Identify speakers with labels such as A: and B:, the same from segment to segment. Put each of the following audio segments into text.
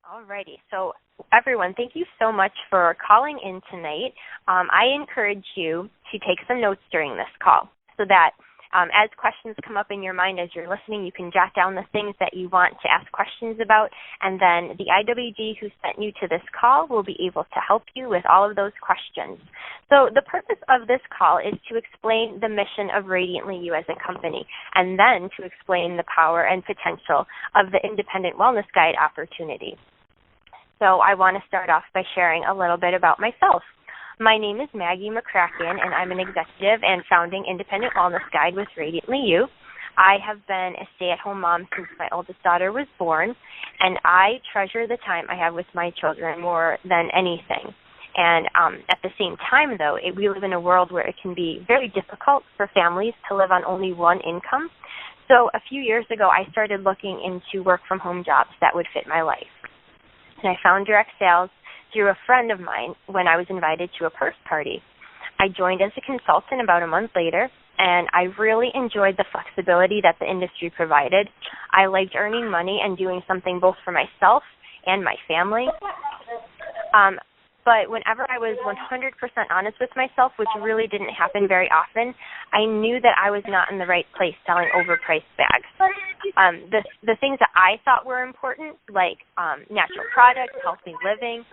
A: Alrighty, so everyone, thank you so much for calling in tonight. I encourage you to take some notes during this call so that as questions come up in your mind as you're listening, you can jot down the things that you want to ask questions about, and then the IWG who sent you to this call will be able to help you with all of those questions. So the purpose of this call is to explain the mission of Radiantly You as a company, and then to explain the power and potential of the Independent Wellness Guide opportunity. So I want to start off by sharing a little bit about myself. My name is Maggie M, and I'm an executive and founding Independent Wellness Guide with Radiantly You. I have been a stay-at-home mom since my oldest daughter was born, and I treasure the time I have with my children more than anything. And at the same time, though, we live in a world where it can be very difficult for families to live on only one income. So a few years ago, I started looking into work-from-home jobs that would fit my life. And I found direct sales through a friend of mine when I was invited to a purse party. I joined as a consultant about a month later, and I really enjoyed the flexibility that the industry provided. I liked earning money and doing something both for myself and my family. But whenever I was 100% honest with myself, which really didn't happen very often, I knew that I was not in the right place selling overpriced bags. The things that I thought were important, like natural products, healthy living,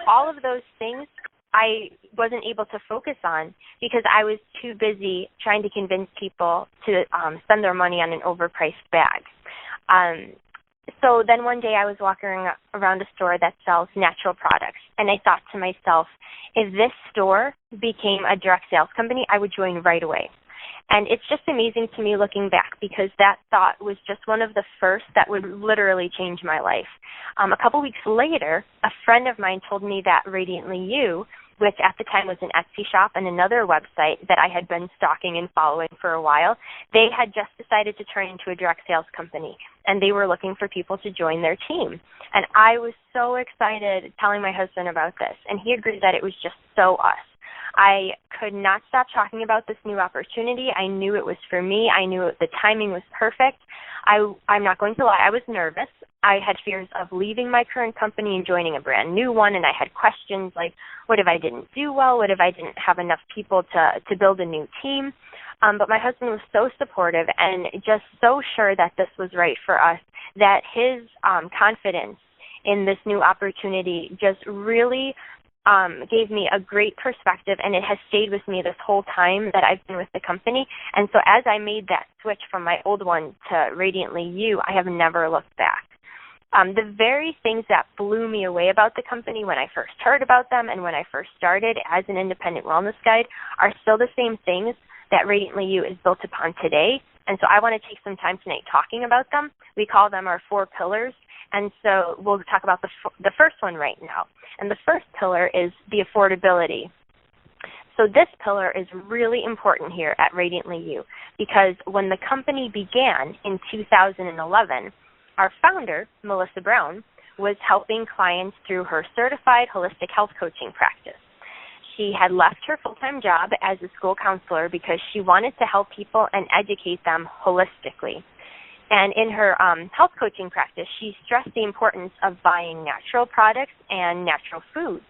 A: all of those things I wasn't able to focus on because I was too busy trying to convince people to spend their money on an overpriced bag. So then one day I was walking around a store that sells natural products, and I thought to myself, if this store became a direct sales company, I would join right away. And it's just amazing to me looking back because that thought was just one of the first that would literally change my life. A couple weeks later, a friend of mine told me that Radiantly You, which at the time was an Etsy shop and another website that I had been stalking and following for a while, they had just decided to turn into a direct sales company, and they were looking for people to join their team. And I was so excited telling my husband about this, and he agreed that it was just so us. I could not stop talking about this new opportunity. I knew it was for me. I knew the timing was perfect. I'm not going to lie, I was nervous. I had fears of leaving my current company and joining a brand new one, and I had questions like, what if I didn't do well? What if I didn't have enough people to build a new team? But my husband was so supportive and just so sure that this was right for us that his confidence in this new opportunity just really gave me a great perspective, and it has stayed with me this whole time that I've been with the company. And so as I made that switch from my old one to Radiantly You, I have never looked back. The very things that blew me away about the company when I first heard about them and when I first started as an independent wellness guide are still the same things that Radiantly You is built upon today. And so I want to take some time tonight talking about them. We call them our 4 pillars. And so we'll talk about the first one right now. And the first pillar is the affordability. So this pillar is really important here at Radiantly You because when the company began in 2011, our founder, Melissa Brown, was helping clients through her certified holistic health coaching practice. She had left her full-time job as a school counselor because she wanted to help people and educate them holistically. And in her health coaching practice, she stressed the importance of buying natural products and natural foods.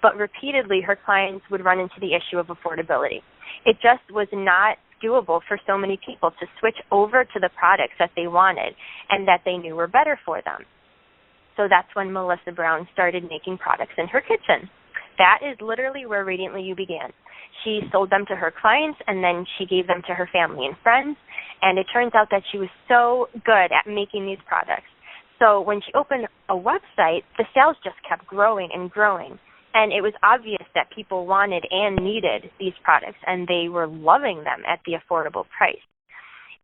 A: But repeatedly, her clients would run into the issue of affordability. It just was not doable for so many people to switch over to the products that they wanted and that they knew were better for them. So that's when Melissa Brown started making products in her kitchen. That is literally where Radiantly You began. She sold them to her clients, and then she gave them to her family and friends, and it turns out that she was so good at making these products. So when she opened a website, the sales just kept growing and growing, and it was obvious that people wanted and needed these products, and they were loving them at the affordable price.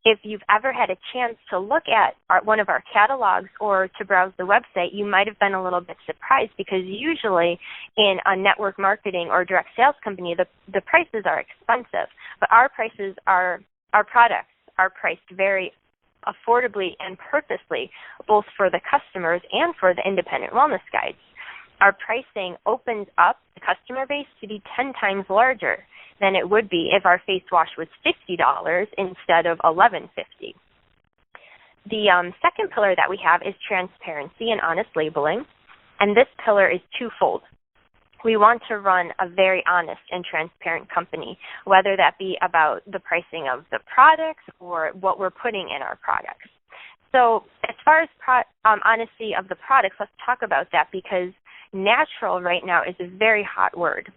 A: If you've ever had a chance to look at one of our catalogs or to browse the website, you might have been a little bit surprised because usually in a network marketing or direct sales company, the prices are expensive. But our products are priced very affordably and purposely, both for the customers and for the independent wellness guides. Our pricing opens up the customer base to be 10 times larger than it would be if our face wash was $50 instead of $11.50. The second pillar that we have is transparency and honest labeling. And this pillar is twofold. We want to run a very honest and transparent company, whether that be about the pricing of the products or what we're putting in our products. So as far as honesty of the products, let's talk about that, because natural right now is a very hot word,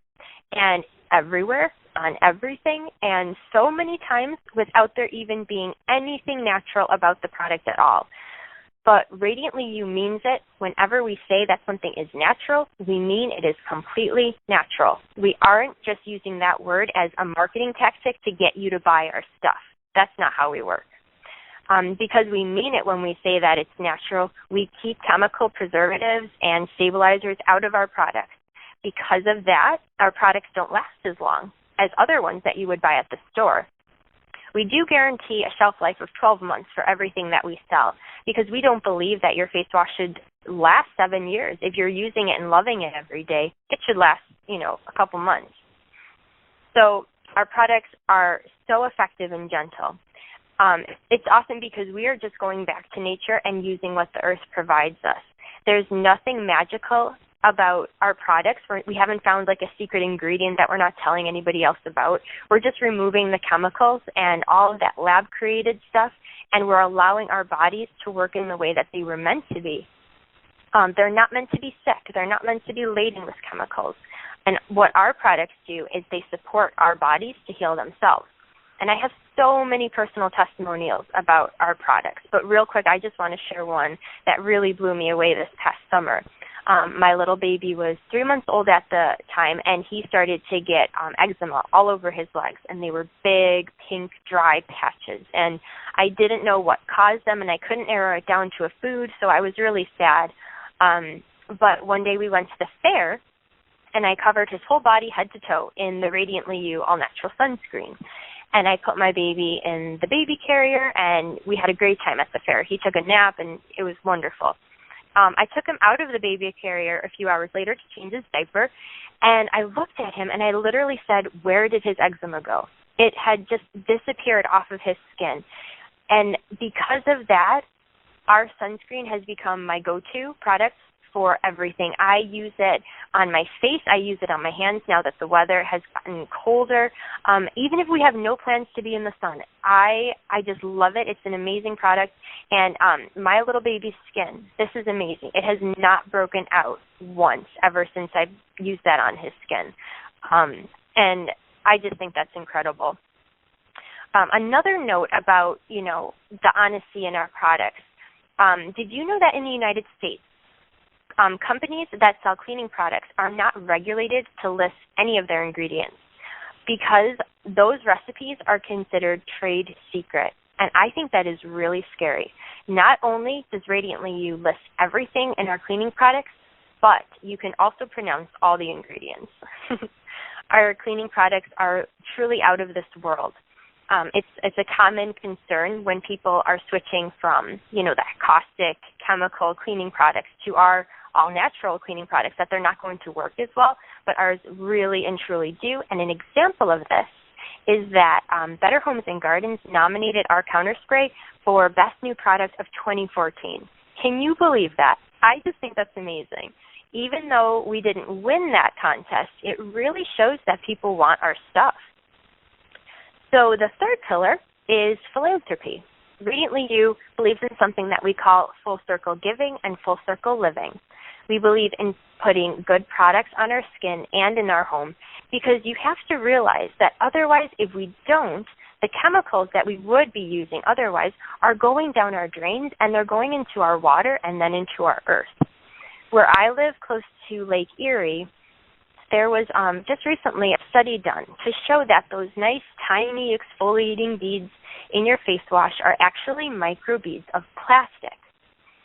A: and everywhere, on everything, and so many times without there even being anything natural about the product at all. But Radiantly You means it. Whenever we say that something is natural, we mean it is completely natural. We aren't just using that word as a marketing tactic to get you to buy our stuff. That's not how we work. Because we mean it when we say that it's natural, we keep chemical preservatives and stabilizers out of our products. Because of that, our products don't last as long as other ones that you would buy at the store. We do guarantee a shelf life of 12 months for everything that we sell, because we don't believe that your face wash should last 7 years. If you're using it and loving it every day, it should last, a couple months. So our products are so effective and gentle. It's awesome because we are just going back to nature and using what the earth provides us. There's nothing magical about our products. We haven't found like a secret ingredient that we're not telling anybody else about. We're just removing the chemicals and all of that lab-created stuff, and we're allowing our bodies to work in the way that they were meant to be. They're not meant to be sick. They're not meant to be laden with chemicals. And what our products do is they support our bodies to heal themselves. And I have so many personal testimonials about our products. But real quick, I just want to share one that really blew me away this past summer. My little baby was 3 months old at the time, and he started to get eczema all over his legs, and they were big, pink, dry patches. And I didn't know what caused them, and I couldn't narrow it down to a food, so I was really sad. But one day we went to the fair, and I covered his whole body head to toe in the Radiantly You all-natural sunscreen. And I put my baby in the baby carrier, and we had a great time at the fair. He took a nap, and it was wonderful. I took him out of the baby carrier a few hours later to change his diaper, and I looked at him, and I literally said, "Where did his eczema go?" It had just disappeared off of his skin. And because of that, our sunscreen has become my go-to product for everything. I use it on my face. I use it on my hands now that the weather has gotten colder. Even if we have no plans to be in the sun, I just love it. It's an amazing product. And my little baby's skin, this is amazing. It has not broken out once ever since I've used that on his skin. And I just think that's incredible. Another note about, the honesty in our products. Did you know that in the United States, companies that sell cleaning products are not regulated to list any of their ingredients because those recipes are considered trade secret. And I think that is really scary. Not only does Radiantly You list everything in our cleaning products, but you can also pronounce all the ingredients. Our cleaning products are truly out of this world. It's a common concern when people are switching from, the caustic chemical cleaning products to our all-natural cleaning products, that they're not going to work as well, but ours really and truly do. And an example of this is that Better Homes and Gardens nominated our counter spray for Best New Product of 2014. Can you believe that? I just think that's amazing. Even though we didn't win that contest, it really shows that people want our stuff. So the third pillar is philanthropy. Radiantly You believes in something that we call full circle giving and full circle living. We believe in putting good products on our skin and in our home because you have to realize that otherwise, if we don't, the chemicals that we would be using otherwise are going down our drains, and they're going into our water and then into our earth. Where I live close to Lake Erie, there was just recently a study done to show that those nice, tiny exfoliating beads in your face wash are actually microbeads of plastic,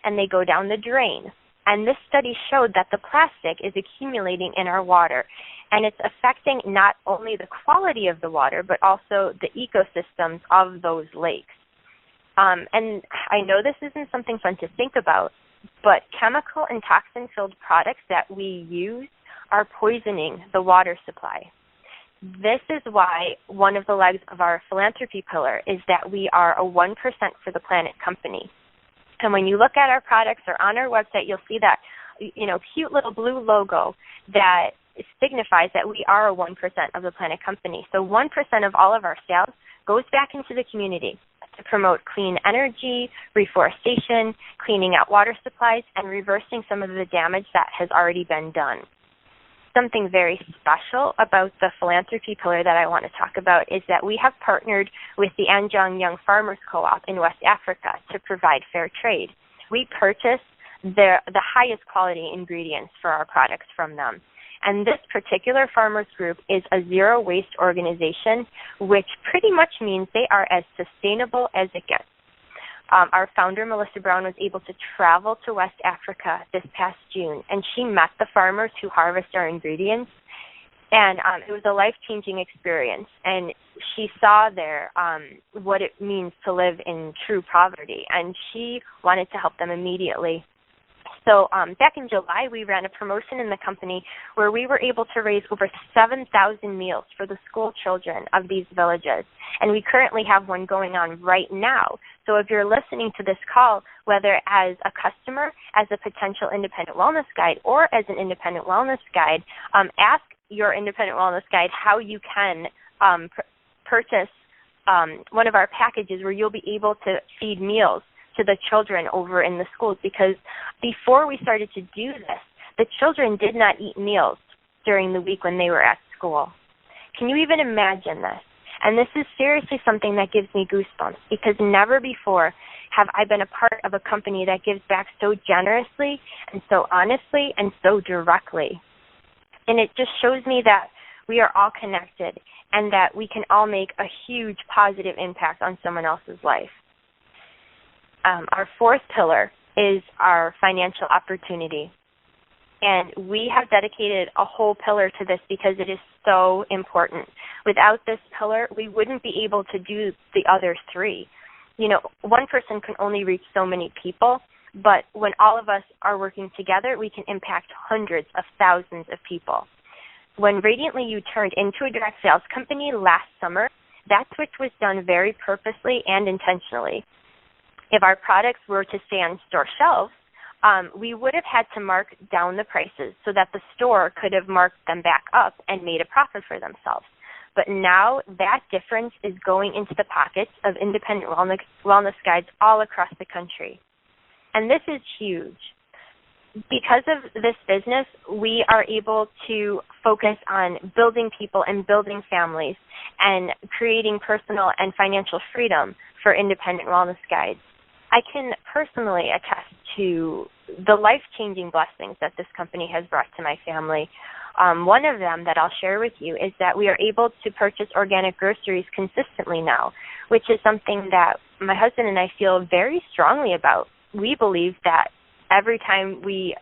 A: and they go down the drain. And this study showed that the plastic is accumulating in our water, and it's affecting not only the quality of the water, but also the ecosystems of those lakes. And I know this isn't something fun to think about, but chemical and toxin-filled products that we use are poisoning the water supply. This is why one of the legs of our philanthropy pillar is that we are a 1% for the planet company. And when you look at our products or on our website, you'll see that cute little blue logo that signifies that we are a 1% of the planet company. So 1% of all of our sales goes back into the community to promote clean energy, reforestation, cleaning out water supplies, and reversing some of the damage that has already been done. Something very special about the philanthropy pillar that I want to talk about is that we have partnered with the Anjong Young Farmers Co-op in West Africa to provide fair trade. We purchase the highest quality ingredients for our products from them. And this particular farmers group is a zero-waste organization, which pretty much means they are as sustainable as it gets. Our founder, Melissa Brown, was able to travel to West Africa this past June, and she met the farmers who harvest our ingredients, and it was a life-changing experience. And she saw there what it means to live in true poverty, and she wanted to help them immediately. So back in July, we ran a promotion in the company where we were able to raise over 7,000 meals for the school children of these villages. And we currently have one going on right now. So if you're listening to this call, whether as a customer, as a potential independent wellness guide, or as an independent wellness guide, ask your independent wellness guide how you can purchase one of our packages where you'll be able to feed meals to the children over in the schools, because before we started to do this, the children did not eat meals during the week when they were at school. Can you even imagine this? And this is seriously something that gives me goosebumps, because never before have I been a part of a company that gives back so generously and so honestly and so directly. And it just shows me that we are all connected and that we can all make a huge positive impact on someone else's life. Our fourth pillar is our financial opportunity. And we have dedicated a whole pillar to this because it is so important. Without this pillar, we wouldn't be able to do the other three. One person can only reach so many people, but when all of us are working together, we can impact hundreds of thousands of people. When Radiantly You turned into a direct sales company last summer, that switch was done very purposely and intentionally. If our products were to stay on store shelves, we would have had to mark down the prices so that the store could have marked them back up and made a profit for themselves. But now that difference is going into the pockets of independent wellness guides all across the country. And this is huge. Because of this business, we are able to focus on building people and building families and creating personal and financial freedom for independent wellness guides. I can personally attest to the life-changing blessings that this company has brought to my family. One of them that I'll share with you is that we are able to purchase organic groceries consistently now, which is something that my husband and I feel very strongly about. We believe that every time we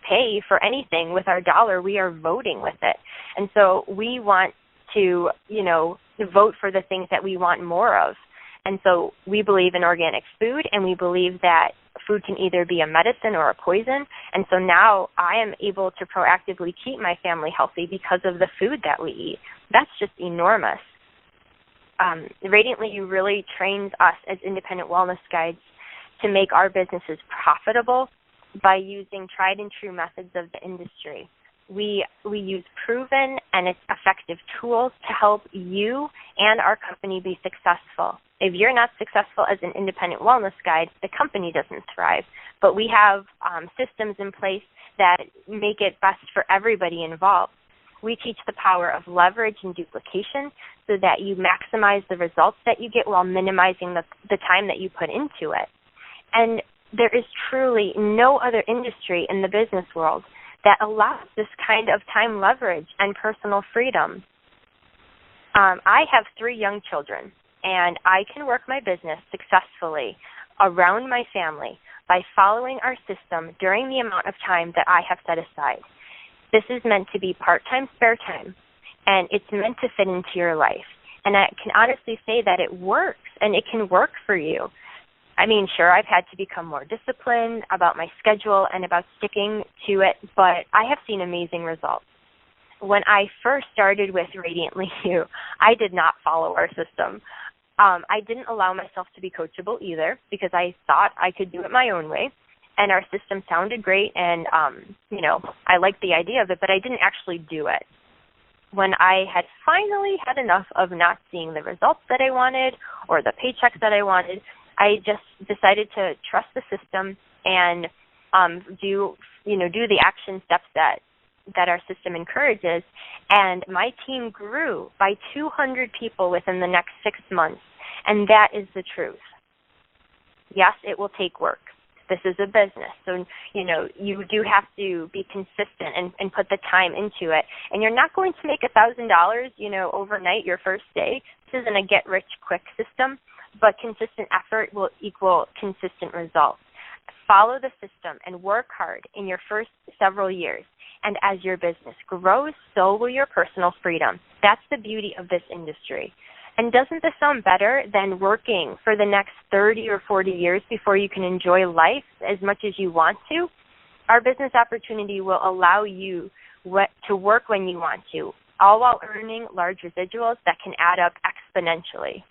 A: pay for anything with our dollar, we are voting with it. And so we want to, vote for the things that we want more of. And so we believe in organic food, and we believe that food can either be a medicine or a poison. And so now I am able to proactively keep my family healthy because of the food that we eat. That's just enormous. Radiantly You really trains us as independent wellness guides to make our businesses profitable by using tried and true methods of the industry. We use proven and effective tools to help you and our company be successful. If you're not successful as an independent wellness guide, the company doesn't thrive. But we have systems in place that make it best for everybody involved. We teach the power of leverage and duplication so that you maximize the results that you get while minimizing the time that you put into it. And there is truly no other industry in the business world that allows this kind of time leverage and personal freedom. I have 3 young children, and I can work my business successfully around my family by following our system during the amount of time that I have set aside. This is meant to be part-time spare time, and it's meant to fit into your life. And I can honestly say that it works, and it can work for you. I mean, sure, I've had to become more disciplined about my schedule and about sticking to it, but I have seen amazing results. When I first started with Radiantly You, I did not follow our system. I didn't allow myself to be coachable either because I thought I could do it my own way. and our system sounded great, and, I liked the idea of it, but I didn't actually do it. When I had finally had enough of not seeing the results that I wanted or the paychecks that I wanted, I just decided to trust the system and do the action steps that our system encourages. And my team grew by 200 people within the next 6 months, and that is the truth. Yes, it will take work. This is a business, so you do have to be consistent and put the time into it. And you're not going to make $1,000, overnight your first day. This isn't a get-rich-quick system, but consistent effort will equal consistent results. Follow the system and work hard in your first several years. And as your business grows, so will your personal freedom. That's the beauty of this industry. And doesn't this sound better than working for the next 30 or 40 years before you can enjoy life as much as you want to? Our business opportunity will allow you to work when you want to, all while earning large residuals that can add up exponentially.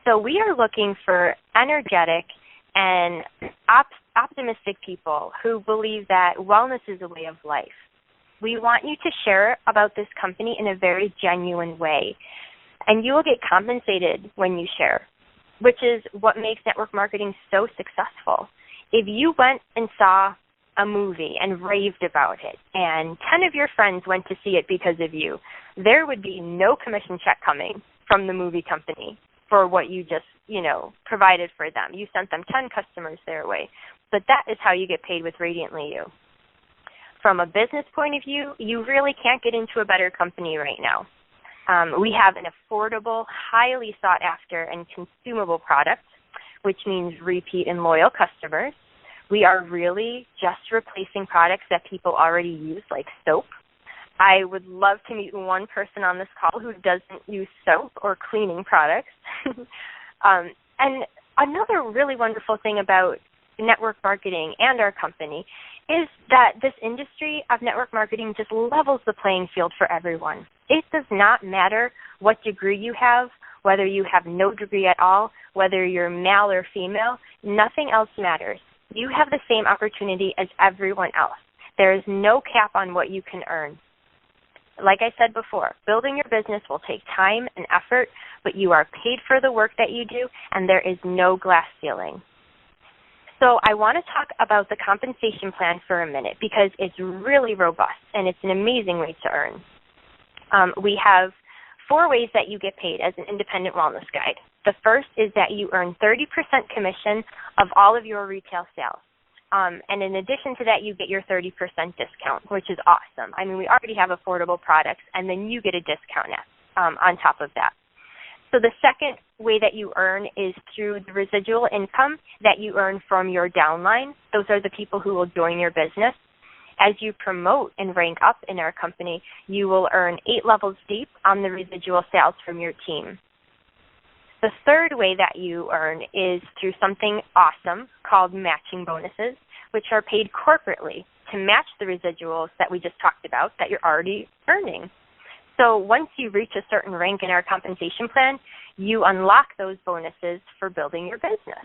A: So we are looking for energetic and optimistic people who believe that wellness is a way of life. We want you to share about this company in a very genuine way. And you will get compensated when you share, which is what makes network marketing so successful. If you went and saw a movie and raved about it, and 10 of your friends went to see it because of you, there would be no commission check coming from the movie company for what you just, provided for them. You sent them 10 customers their way. But that is how you get paid with Radiantly You. From a business point of view, you really can't get into a better company right now. We have an affordable, highly sought after, and consumable product, which means repeat and loyal customers. We are really just replacing products that people already use, like soap. I would love to meet one person on this call who doesn't use soap or cleaning products. And another really wonderful thing about network marketing and our company is that this industry of network marketing just levels the playing field for everyone. It does not matter what degree you have, whether you have no degree at all, whether you're male or female, nothing else matters. You have the same opportunity as everyone else. There is no cap on what you can earn. Like I said before, building your business will take time and effort, but you are paid for the work that you do, and there is no glass ceiling. So I want to talk about the compensation plan for a minute because it's really robust and it's an amazing way to earn. We have 4 ways that you get paid as an independent wellness guide. The first is that you earn 30% commission of all of your retail sales. And in addition to that, you get your 30% discount, which is awesome. I mean, we already have affordable products, and then you get a discount on top of that. So the second way that you earn is through the residual income that you earn from your downline. Those are the people who will join your business. As you promote and rank up in our company, you will earn 8 levels deep on the residual sales from your team. The third way that you earn is through something awesome called matching bonuses, which are paid corporately to match the residuals that we just talked about that you're already earning. So once you reach a certain rank in our compensation plan, you unlock those bonuses for building your business.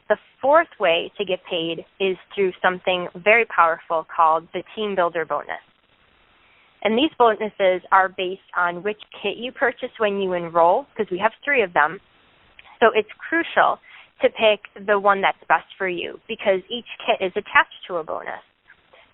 A: The fourth way to get paid is through something very powerful called the Team Builder bonus. And these bonuses are based on which kit you purchase when you enroll, because we have 3 of them. So it's crucial to pick the one that's best for you because each kit is attached to a bonus.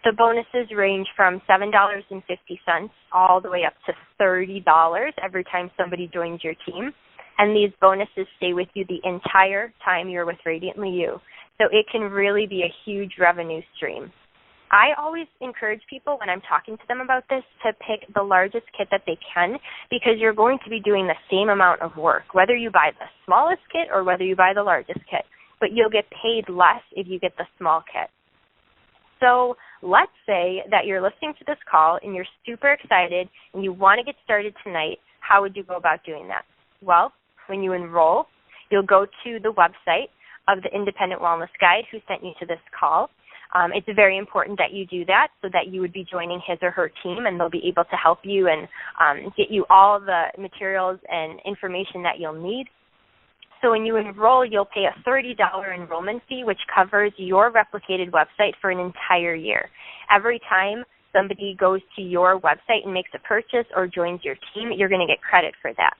A: The bonuses range from $7.50 all the way up to $30 every time somebody joins your team. And these bonuses stay with you the entire time you're with Radiantly You. So it can really be a huge revenue stream. I always encourage people when I'm talking to them about this to pick the largest kit that they can because you're going to be doing the same amount of work, whether you buy the smallest kit or whether you buy the largest kit. But you'll get paid less if you get the small kit. So let's say that you're listening to this call and you're super excited and you want to get started tonight. How would you go about doing that? Well, when you enroll, you'll go to the website of the Independent Wellness Guide who sent you to this call. It's very important that you do that so that you would be joining his or her team and they'll be able to help you and get you all the materials and information that you'll need. So when you enroll, you'll pay a $30 enrollment fee, which covers your replicated website for an entire year. Every time somebody goes to your website and makes a purchase or joins your team, you're going to get credit for that.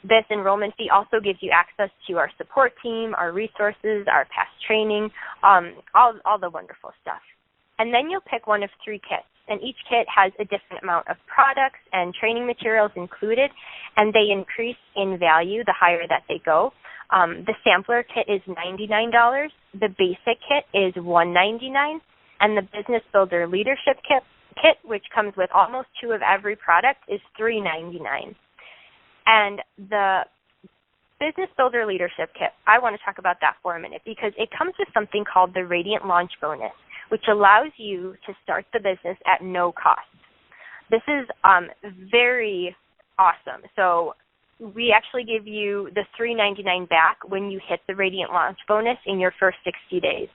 A: This enrollment fee also gives you access to our support team, our resources, our past training, all the wonderful stuff. And then you'll pick one of 3 kits, and each kit has a different amount of products and training materials included, and they increase in value the higher that they go. The sampler kit is $99, the basic kit is $199, and the Business Builder Leadership kit, which comes with almost 2 of every product, is $399. And the Business Builder Leadership Kit, I want to talk about that for a minute because it comes with something called the Radiant Launch Bonus, which allows you to start the business at no cost. This is very awesome. So we actually give you the $399 back when you hit the Radiant Launch Bonus in your first 60 days.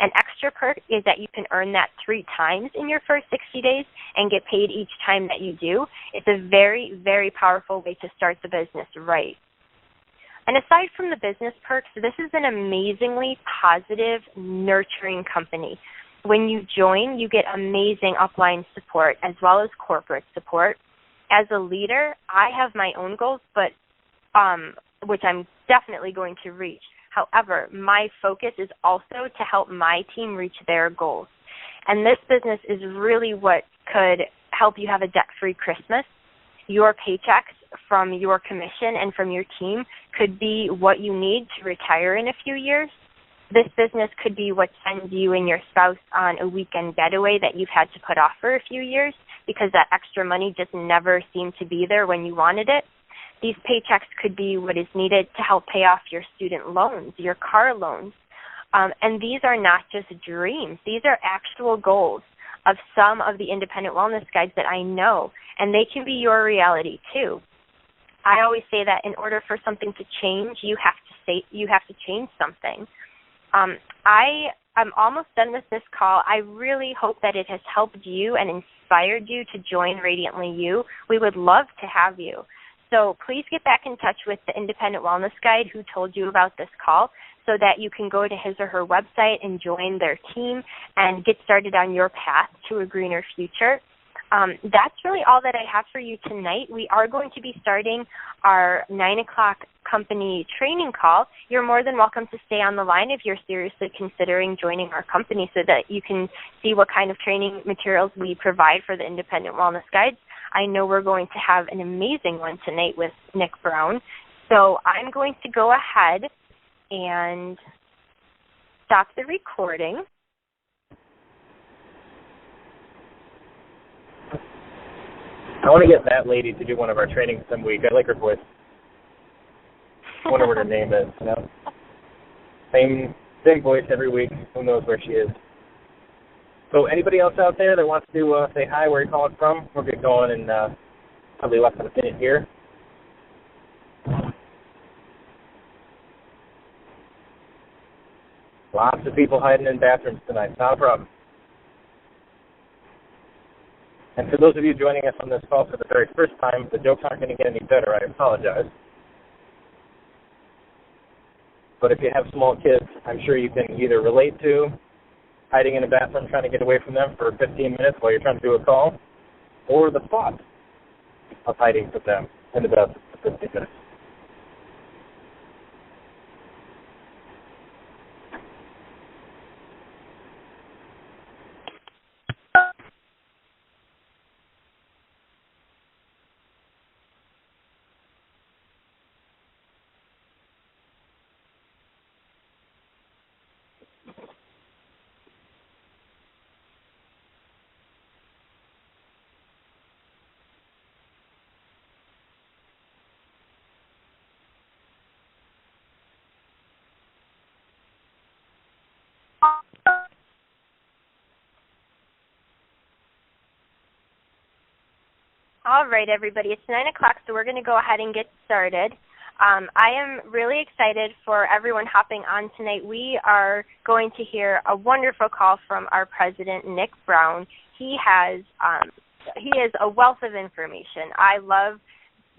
A: An extra perk is that you can earn that 3 times in your first 60 days and get paid each time that you do. It's a very, very powerful way to start the business right. And aside from the business perks, this is an amazingly positive, nurturing company. When you join, you get amazing upline support as well as corporate support. As a leader, I have my own goals, but which I'm definitely going to reach. However, my focus is also to help my team reach their goals. And this business is really what could help you have a debt-free Christmas. Your paychecks from your commission and from your team could be what you need to retire in a few years. This business could be what sends you and your spouse on a weekend getaway that you've had to put off for a few years because that extra money just never seemed to be there when you wanted it. These paychecks could be what is needed to help pay off your student loans, your car loans. And these are not just dreams. These are actual goals of some of the independent wellness guides that I know, and they can be your reality too. I always say that in order for something to change, you have to change something. I'm almost done with this call. I really hope that it has helped you and inspired you to join Radiantly You. We would love to have you. So please get back in touch with the Independent Wellness Guide who told you about this call so that you can go to his or her website and join their team and get started on your path to a greener future. That's really all that I have for you tonight. We are going to be starting our 9 o'clock company training call. You're more than welcome to stay on the line if you're seriously considering joining our company so that you can see what kind of training materials we provide for the Independent Wellness Guides. I know we're going to have an amazing one tonight with Nick Brown. So I'm going to go ahead and stop the recording.
B: I want to get that lady to do one of our trainings some week. I like her voice. I wonder what her name is. You know? Same voice every week. Who knows where she is? So anybody else out there that wants to say hi, where you're calling from? We'll get going in probably less than a minute here. Lots of people hiding in bathrooms tonight. Not a problem. And for those of you joining us on this call for the very first time, the jokes aren't going to get any better. I apologize. But if you have small kids, I'm sure you can either relate to hiding in a bathroom trying to get away from them for 15 minutes while you're trying to do a call, or the thought of hiding from them in the bathroom for 15 minutes.
A: All right, everybody. It's 9 o'clock, so we're going to go ahead and get started. I am really excited for everyone hopping on tonight. We are going to hear a wonderful call from our president, Nick Brown. He is a wealth of information. I love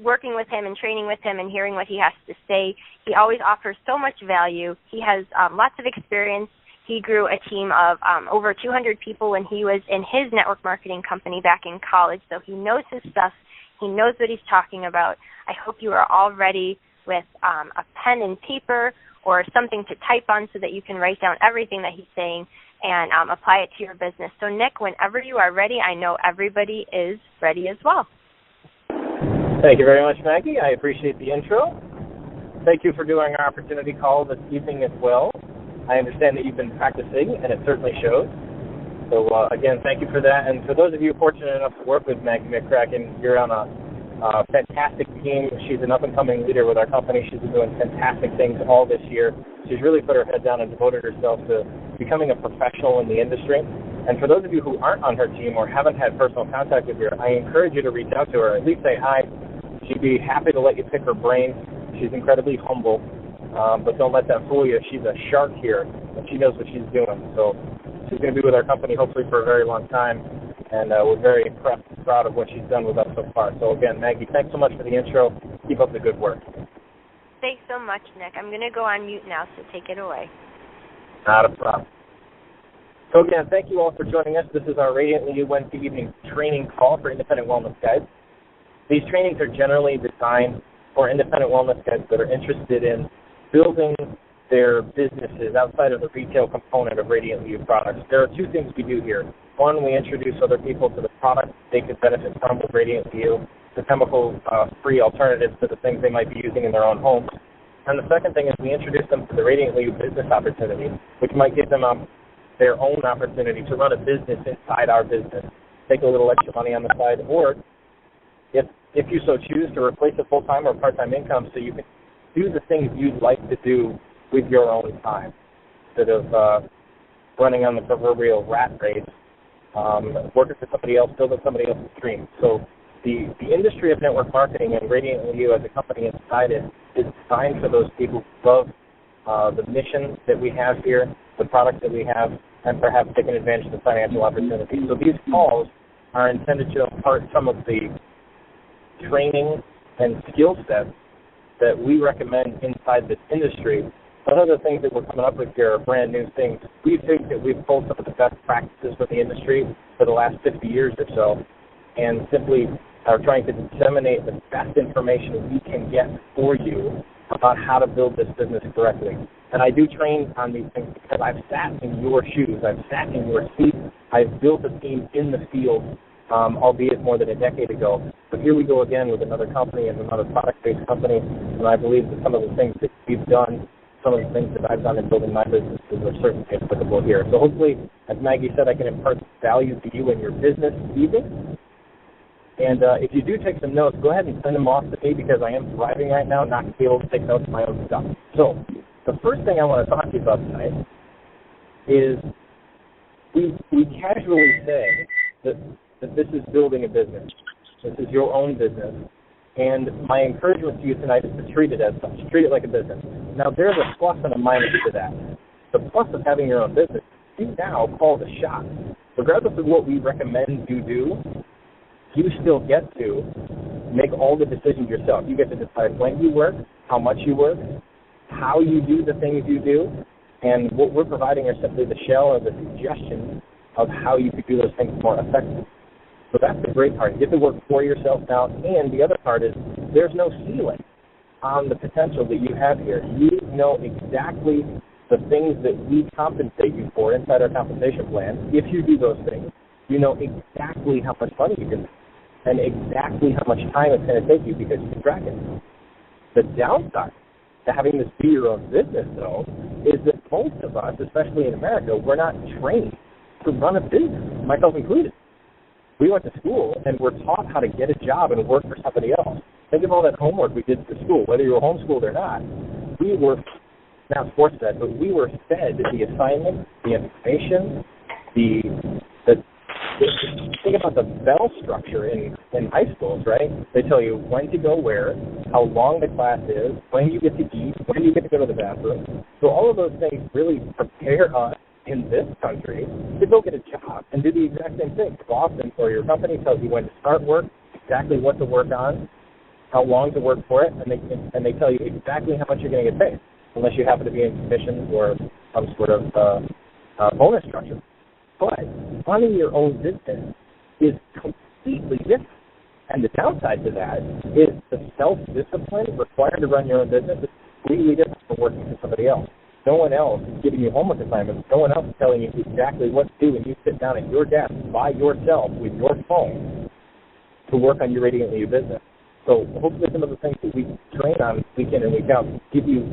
A: working with him and training with him and hearing what he has to say. He always offers so much value. He has lots of experience. He grew a team of over 200 people when he was in his network marketing company back in college, so he knows his stuff. He knows what he's talking about. I hope you are all ready with a pen and paper or something to type on so that you can write down everything that he's saying and apply it to your business. So, Nick, whenever you are ready, I know everybody is ready as well.
B: Thank you very much, Maggie. I appreciate the intro. Thank you for doing our opportunity call this evening as well. I understand that you've been practicing, and it certainly shows. So, again, thank you for that. And for those of you fortunate enough to work with Maggie McCracken, you're on a fantastic team. She's an up-and-coming leader with our company. She's been doing fantastic things all this year. She's really put her head down and devoted herself to becoming a professional in the industry. And for those of you who aren't on her team or haven't had personal contact with her, I encourage you to reach out to her. At least say hi. She'd be happy to let you pick her brain. She's incredibly humble, but don't let that fool you. She's a shark here, and she knows what she's doing. So she's going to be with our company hopefully for a very long time, and we're very impressed and proud of what she's done with us so far. So again, Maggie, thanks so much for the intro. Keep up the good work.
A: Thanks so much, Nick. I'm going to go on mute now, so take it away.
B: Not a problem. So again, thank you all for joining us. This is our Radiantly You Wednesday evening training call for independent wellness guides. These trainings are generally designed for independent wellness guides that are interested in building their businesses outside of the retail component of Radiantly You products. There are two things we do here. One, we introduce other people to the products they could benefit from with Radiantly You, the chemical-free alternatives to the things they might be using in their own homes. And the second thing is we introduce them to the Radiantly You business opportunity, which might give them their own opportunity to run a business inside our business, take a little extra money on the side, or if you so choose, to replace a full-time or part-time income so you can do the things you'd like to do with your own time instead of running on the proverbial rat race, working for somebody else, building somebody else's dream. So the industry of network marketing and Radiantly You as a company inside it is designed for those people who love the mission that we have here, the products that we have, and perhaps taking advantage of the financial opportunities. So these calls are intended to impart some of the training and skill sets that we recommend inside this industry. One of the things that we're coming up with here are brand new things. We think that we've pulled some of the best practices for the industry for the last 50 years or so, and simply are trying to disseminate the best information we can get for you about how to build this business correctly. And I do train on these things because I've sat in your shoes. I've sat in your seat. I've built a team in the field, albeit more than a decade ago. But here we go again with another company and another product-based company, and I believe that some of the things that we've done, some of the things that I've done in building my businesses are certainly applicable here. So hopefully, as Maggie said, I can impart value to you and your business this evening. And if you do take some notes, go ahead and send them off to me because I am driving right now, not to be able to take notes of my own stuff. So the first thing I want to talk to you about tonight is we casually say that this is building a business. This is your own business. And my encouragement to you tonight is to treat it as such. Treat it like a business. Now, there's a plus and a minus to that. The plus of having your own business, you now call the shots. Regardless of what we recommend you do, you still get to make all the decisions yourself. You get to decide when you work, how much you work, how you do the things you do, and what we're providing are simply the shell or the suggestions of how you could do those things more effectively. So that's the great part. You get to work for yourself now, and the other part is there's no ceiling on the potential that you have here. You know exactly the things that we compensate you for inside our compensation plan. If you do those things, you know exactly how much money you can make and exactly how much time it's going to take you because you can track it. The downside to having this be your own business, though, is that most of us, especially in America, we're not trained to run a business, myself included. We went to school and we're taught how to get a job and work for somebody else. Think of all that homework we did for school, whether you were homeschooled or not. We were not forced fed, but we were fed the assignment, the information, think about the bell structure in high schools, right? They tell you when to go where, how long the class is, when you get to eat, when you get to go to the bathroom. So all of those things really prepare us in this country to go get a job and do the exact same thing. Your boss or your company tells you when to start work, exactly what to work on, how long to work for it, and they tell you exactly how much you're going to get paid, unless you happen to be in commissions or some sort of bonus structure. But running your own business is completely different. And the downside to that is the self-discipline required to run your own business is completely different from working for somebody else. No one else is giving you homework assignments. No one else is telling you exactly what to do when you sit down at your desk by yourself with your phone to work on your radiantly new business. So hopefully some of the things that we train on week in and week out give you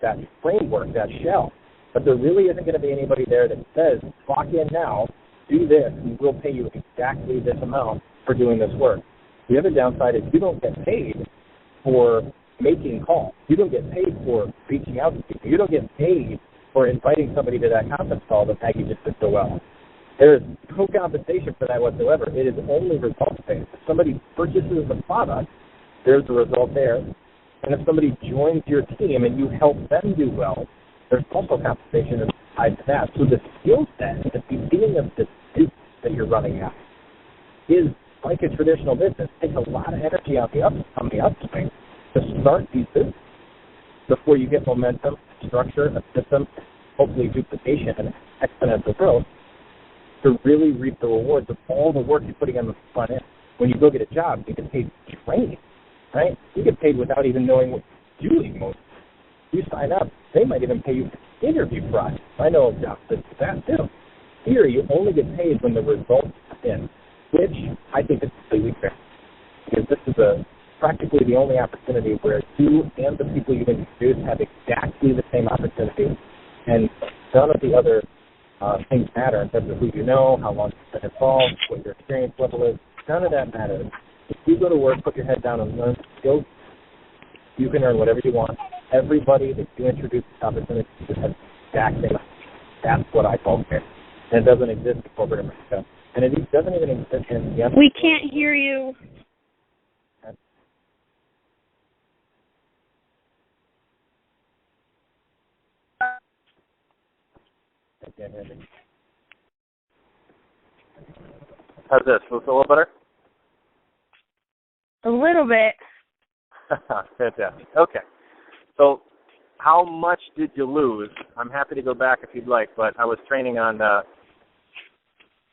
B: that framework, that shell. But there really isn't going to be anybody there that says, clock in now, do this, and we'll pay you exactly this amount for doing this work. The other downside is you don't get paid for making calls. You don't get paid for reaching out to people. You don't get paid for inviting somebody to that conference call that Maggie just did so well. There is no compensation for that whatsoever. It is only results-based. If somebody purchases the product, there's a result there. And if somebody joins your team and you help them do well, there's also compensation tied to that. So the skill set at the beginning of the business that you're running at is like a traditional business. It takes a lot of energy on the upswing to start these businesses before you get momentum, structure, a system, hopefully duplication and exponential growth to really reap the rewards of all the work you're putting on the front end. When you go get a job, you get paid training, right? You get paid without even knowing what you're doing most. You sign up, they might even pay you for interview process. I know of jobs that do that too. Here, you only get paid when the results are in, which I think is completely fair. Because this is practically the only opportunity where you and the people you introduce have exactly the same opportunity, and none of the other things matter in terms of who you know, how long you've been involved, what your experience level is. None of that matters. If you go to work, put your head down, and learn skills, you can earn whatever you want. Everybody that you introduce to opportunity has the exact same. That's what I call fair. And it doesn't exist in corporate America. And it doesn't even exist in the
C: We can't hear you.
B: How's this? Feels a little better?
C: A little bit.
B: Fantastic. Okay. So how much did you lose? I'm happy to go back if you'd like, but I was training on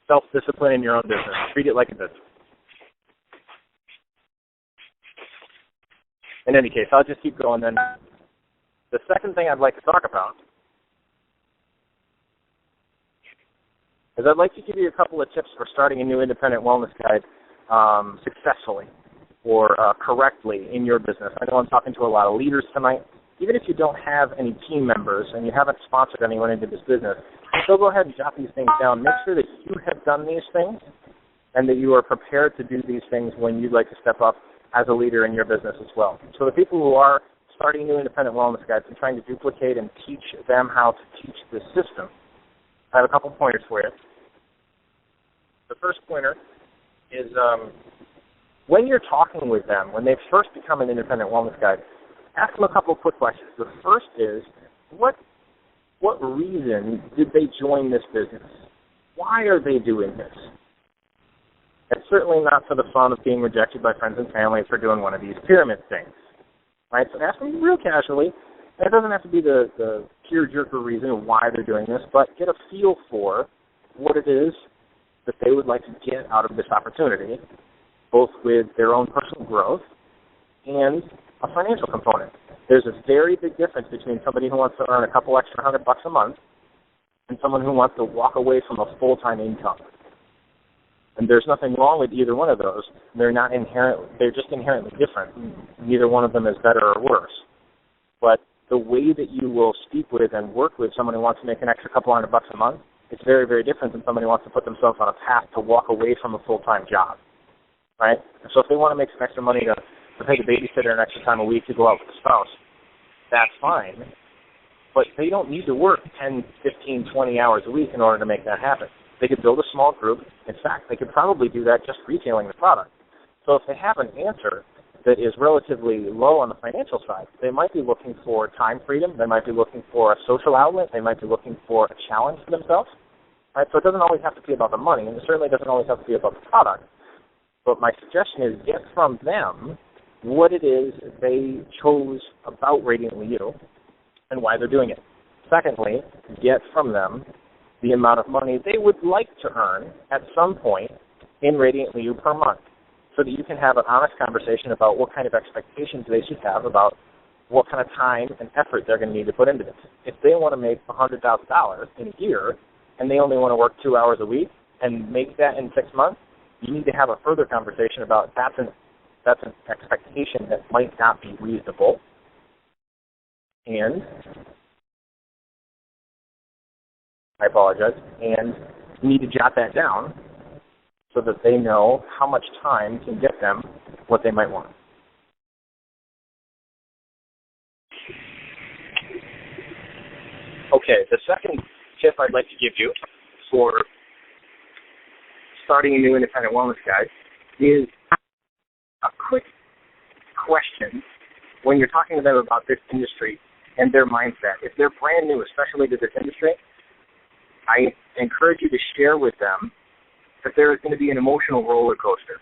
B: self-discipline in your own business. Treat it like a business. In any case, I'll just keep going then. The second thing I'd like to talk about is I'd like to give you a couple of tips for starting a new independent wellness guide successfully or correctly in your business. I know I'm talking to a lot of leaders tonight. Even if you don't have any team members and you haven't sponsored anyone into this business, still go ahead and jot these things down. Make sure that you have done these things and that you are prepared to do these things when you'd like to step up as a leader in your business as well. So the people who are starting new independent wellness guides and trying to duplicate and teach them how to teach this system, I have a couple pointers for you. The first pointer is when you're talking with them, when they've first become an independent wellness guide, ask them a couple of quick questions. The first is, what reason did they join this business? Why are they doing this? It's certainly not for the fun of being rejected by friends and family for doing one of these pyramid things, right? So ask them real casually. And it doesn't have to be the tear-jerker reason why they're doing this, but get a feel for what it is that they would like to get out of this opportunity, both with their own personal growth and a financial component. There's a very big difference between somebody who wants to earn a couple extra $100 a month and someone who wants to walk away from a full-time income. And there's nothing wrong with either one of those. They're just inherently different. Neither one of them is better or worse. But the way that you will speak with and work with someone who wants to make an extra couple $100 a month, it's very, very different than somebody who wants to put themselves on a path to walk away from a full-time job, right? So if they want to make some extra money to pay the babysitter an extra time a week to go out with the spouse, that's fine. But they don't need to work 10, 15, 20 hours a week in order to make that happen. They could build a small group. In fact, they could probably do that just retailing the product. So if they have an answer that is relatively low on the financial side, they might be looking for time freedom. They might be looking for a social outlet. They might be looking for a challenge for themselves. Right? So it doesn't always have to be about the money, and it certainly doesn't always have to be about the product. But my suggestion is get from them what it is they chose about Radiantly You and why they're doing it. Secondly, get from them the amount of money they would like to earn at some point in Radiantly You per month, so that you can have an honest conversation about what kind of expectations they should have about what kind of time and effort they're going to need to put into this. If they want to make $100,000 in a year and they only want to work 2 hours a week and make that in 6 months, you need to have a further conversation about that's an expectation that might not be reasonable. And I apologize. And you need to jot that down so that they know how much time can get them what they might want. Okay, the second tip I'd like to give you for starting a new independent wellness guide is a quick question when you're talking to them about this industry and their mindset. If they're brand new, especially to this industry, I encourage you to share with them that there is going to be an emotional roller coaster.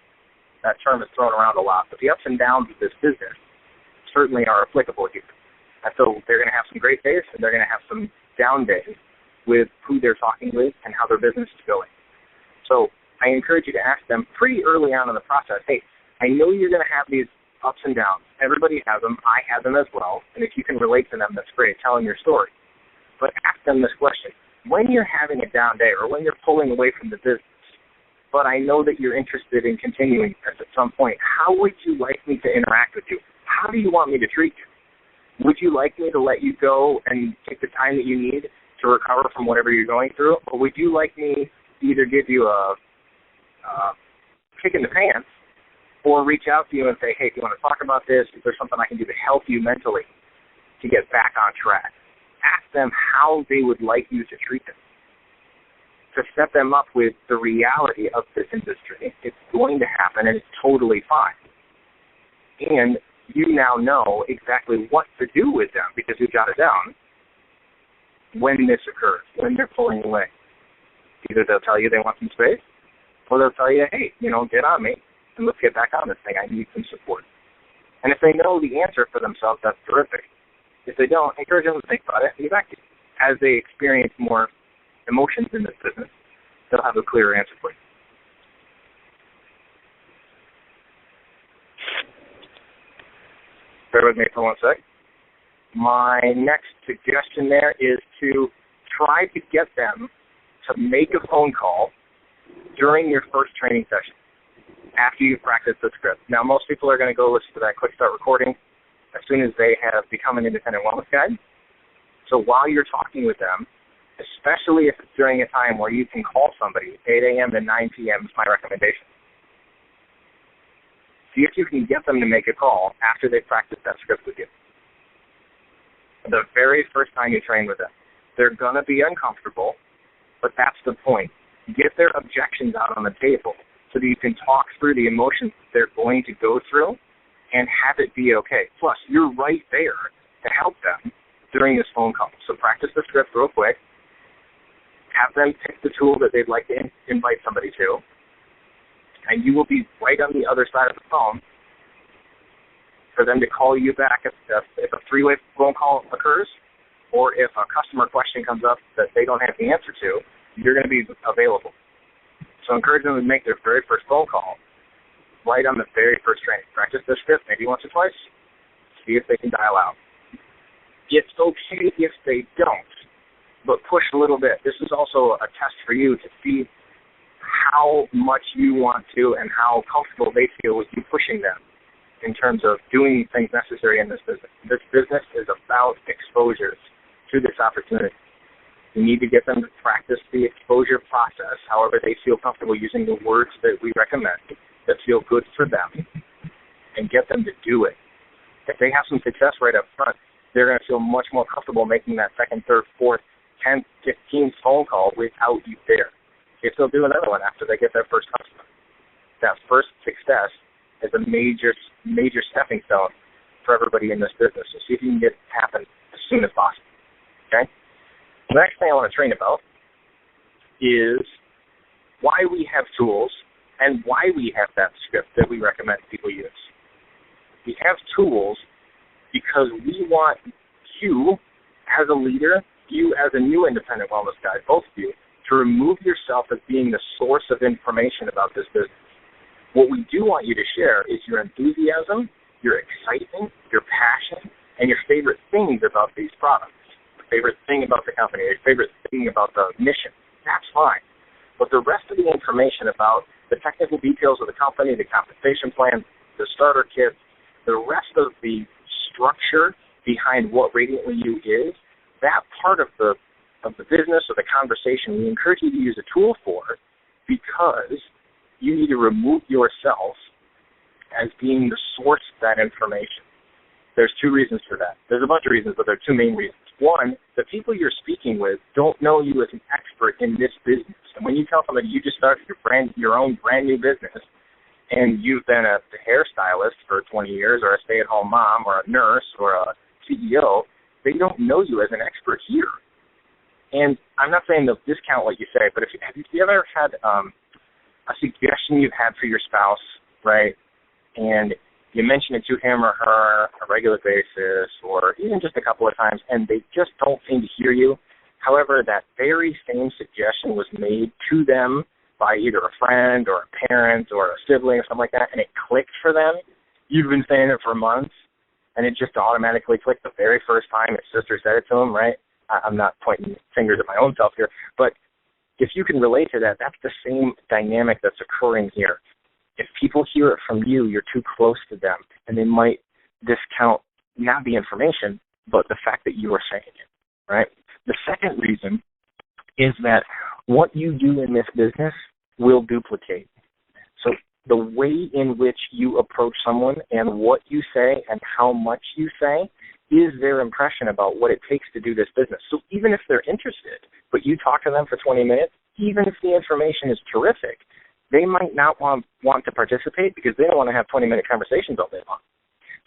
B: That term is thrown around a lot, but the ups and downs of this business certainly are applicable here. And so they're going to have some great days, and they're going to have some down days with who they're talking with and how their business is going. So I encourage you to ask them pretty early on in the process, hey, I know you're going to have these ups and downs. Everybody has them. I have them as well. And if you can relate to them, that's great. Tell them your story. But ask them this question. When you're having a down day or when you're pulling away from the business, but I know that you're interested in continuing this at some point, how would you like me to interact with you? How do you want me to treat you? Would you like me to let you go and take the time that you need to recover from whatever you're going through? Or would you like me to either give you a kick in the pants or reach out to you and say, hey, do you want to talk about this? Is there something I can do to help you mentally to get back on track? Ask them how they would like you to treat them, to set them up with the reality of this industry. It's going to happen, and it's totally fine. And you now know exactly what to do with them because you got it down when this occurs, when they're pulling away. Either they'll tell you they want some space, or they'll tell you, hey, get on me, and let's get back on this thing. I need some support. And if they know the answer for themselves, that's terrific. If they don't, encourage them to think about it and get back to you. As they experience more emotions in this business, they'll have a clearer answer for you. Bear with me for 1 sec. My next suggestion there is to try to get them to make a phone call during your first training session after you've practiced the script. Now, most people are going to go listen to that quick start recording as soon as they have become an independent wellness guide. So while you're talking with them, especially if it's during a time where you can call somebody, 8 a.m. to 9 p.m. is my recommendation. See if you can get them to make a call after they've practiced that script with you. The very first time you train with them. They're going to be uncomfortable, but that's the point. Get their objections out on the table so that you can talk through the emotions they're going to go through and have it be okay. Plus, you're right there to help them during this phone call. So practice the script real quick. Have them pick the tool that they'd like to invite somebody to, and you will be right on the other side of the phone for them to call you back if a three-way phone call occurs, or if a customer question comes up that they don't have the answer to, you're going to be available. So encourage them to make their very first phone call right on the very first training. Practice the script maybe once or twice. See if they can dial out. It's okay if they don't, but push a little bit. This is also a test for you to see how much you want to and how comfortable they feel with you pushing them in terms of doing things necessary in this business. This business is about exposures to this opportunity. You need to get them to practice the exposure process, however they feel comfortable using the words that we recommend that feel good for them, and get them to do it. If they have some success right up front, they're going to feel much more comfortable making that second, third, fourth, 10th, 15th phone call without you there. If they'll do another one after they get their first customer. That first success is a major stepping stone for everybody in this business. So see if you can get it to happen as soon as possible. Okay? The next thing I want to train about is why we have tools and why we have that script that we recommend people use.
C: We have tools because we want you as a leader, you as a new independent wellness guy, both of you, to remove yourself as being the source of information about this business. What we do want you to share is your enthusiasm, your excitement, your passion, and your favorite things about these products, your favorite thing about the company, your favorite thing about the mission. That's fine. But the rest of the information about the technical details of the company, the compensation plan, the starter kit, the rest of the structure behind what Radiantly You is, that part of the business or the conversation we encourage you to use a tool for, because you need to remove yourself as being the source of that information. There's two reasons for that. There's a bunch of reasons, but there are two main reasons. One, the people you're speaking with don't know you as an expert in this business. And when you tell somebody you just started your own brand new business, and you've been a hairstylist for 20 years, or a stay-at-home mom, or a nurse, or a CEO, they don't know you as an expert here. And I'm not saying they'll discount what you say, but have you ever had a suggestion you've had for your spouse, right? And you mention it to him or her on a regular basis, or even just a couple of times, and they just don't seem to hear you. However, that very same suggestion was made to them by either a friend or a parent or a sibling or something like that, and it clicked for them. You've been saying it for months, and it just automatically clicked the very first time his sister said it to him, right? I'm not pointing fingers at my own self here, but if you can relate to that, that's the same dynamic that's occurring here. If people hear it from you, you're too close to them, and they might discount not the information, but the fact that you are saying it, right? The second reason is that what you do in this business will duplicate. So the way in which you approach someone and what you say and how much you say is their impression about what it takes to do this business. So even if they're interested, but you talk to them for 20 minutes, even if the information is terrific, they might not want to participate because they don't want to have 20-minute conversations all day long.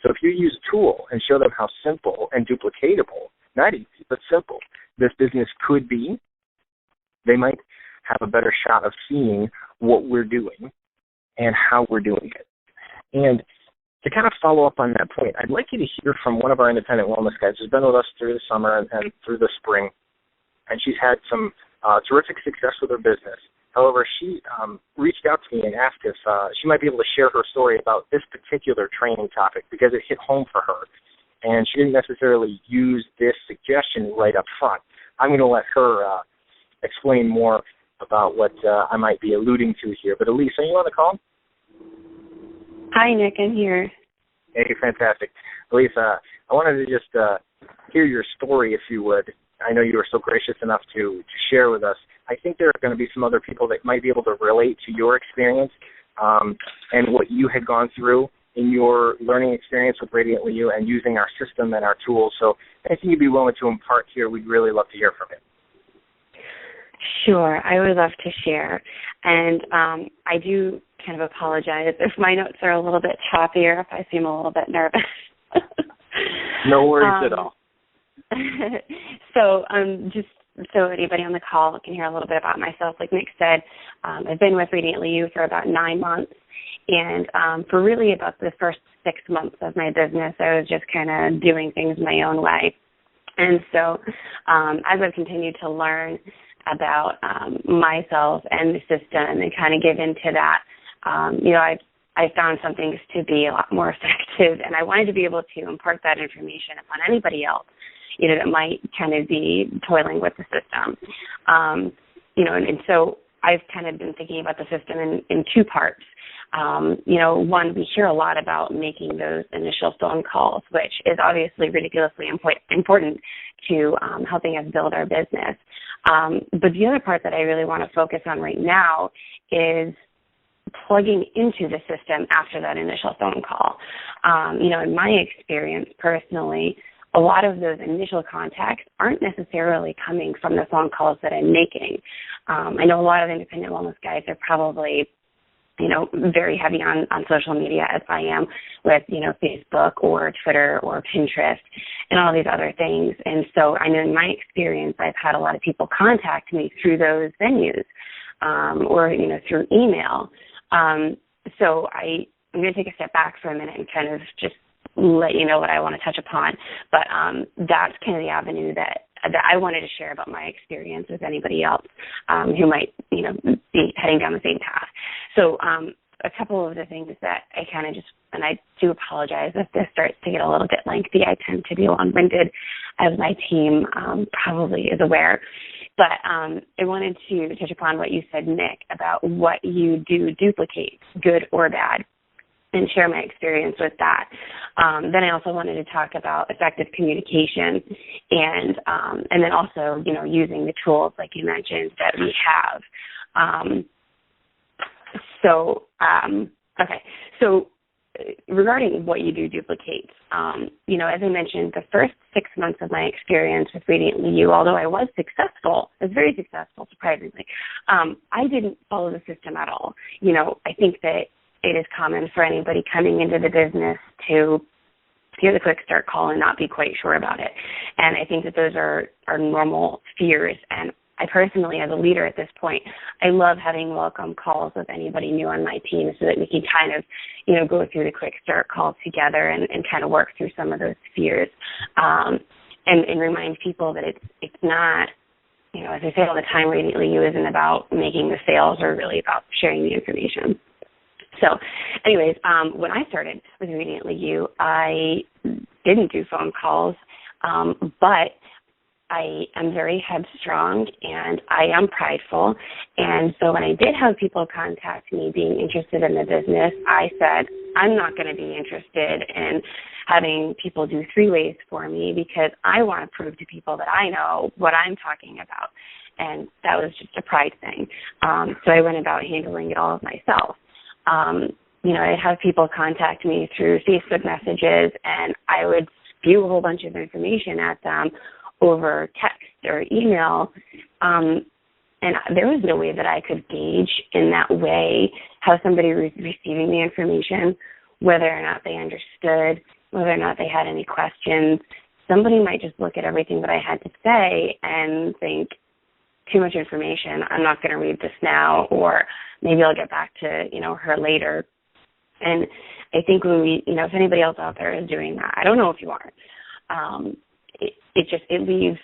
C: So if you use a tool and show them how simple and duplicatable, not easy, but simple, this business could be, they might have a better shot of seeing what we're doing and how we're doing it. And to kind of follow up on that point, I'd like you to hear from one of our independent wellness guys who's been with us through the summer and through the spring, and she's had some terrific success with her business. However, she reached out to me and asked if she might be able to share her story about this particular training topic because it hit home for her, and she didn't necessarily use this suggestion right up front. I'm going to let her explain more about what I might be alluding to here. But Elise, are you on the call?
D: Hi, Nick. I'm here.
C: Hey, fantastic. Elise, I wanted to just hear your story, if you would. I know you were so gracious enough to share with us. I think there are going to be some other people that might be able to relate to your experience and what you had gone through in your learning experience with Radiantly You and using our system and our tools. So anything you'd be willing to impart here, we'd really love to hear from you.
D: Sure. I would love to share. And I do kind of apologize if my notes are a little bit choppy or if I seem a little bit nervous.
C: No worries at all.
D: So just so anybody on the call can hear a little bit about myself, like Nick said, I've been with Radiantly You for about 9 months. And for really about the first 6 months of my business, I was just kind of doing things my own way. And so as I've continued to learn about myself and the system and kind of give into that, I found some things to be a lot more effective, and I wanted to be able to impart that information upon anybody else, that might kind of be toiling with the system. And so I've kind of been thinking about the system in two parts. One, we hear a lot about making those initial phone calls, which is obviously ridiculously important to helping us build our business. But the other part that I really want to focus on right now is plugging into the system after that initial phone call. In my experience personally, a lot of those initial contacts aren't necessarily coming from the phone calls that I'm making. I know a lot of independent wellness guys are probably very heavy on social media as I am with, Facebook or Twitter or Pinterest and all these other things. And so I know in my experience, I've had a lot of people contact me through those venues or, through email. So I'm going to take a step back for a minute and kind of just let you know what I want to touch upon. But that's kind of the avenue that I wanted to share about my experience with anybody else who might, be heading down the same path. So a couple of the things that I kind of and I do apologize if this starts to get a little bit lengthy. I tend to be long-winded, as my team probably is aware. But I wanted to touch upon what you said, Nick, about what you do duplicate, good or bad, and share my experience with that. Then I also wanted to talk about effective communication and then also, using the tools like you mentioned that we have. So regarding what you do duplicates, as I mentioned, the first 6 months of my experience with Radiantly You, although I was successful, I was very successful, surprisingly, I didn't follow the system at all. I think that it is common for anybody coming into the business to hear the quick start call and not be quite sure about it. And I think that those are normal fears. And I personally, as a leader at this point, I love having welcome calls with anybody new on my team so that we can kind of, go through the quick start call together and kind of work through some of those fears and remind people that it's not, as I say all the time, Radiantly You isn't about making the sales or really about sharing the information. So anyways, when I started with Radiantly You, I didn't do phone calls, but I am very headstrong and I am prideful. And so when I did have people contact me being interested in the business, I said, I'm not going to be interested in having people do 3 ways for me because I want to prove to people that I know what I'm talking about. And that was just a pride thing. So I went about handling it all myself. I'd have people contact me through Facebook messages and I would spew a whole bunch of information at them over text or email, and there was no way that I could gauge in that way how somebody was receiving the information, whether or not they understood, whether or not they had any questions. Somebody might just look at everything that I had to say and think, too much information, I'm not going to read this now, or maybe I'll get back to, her later. And I think when if anybody else out there is doing that, I don't know if you are, it leaves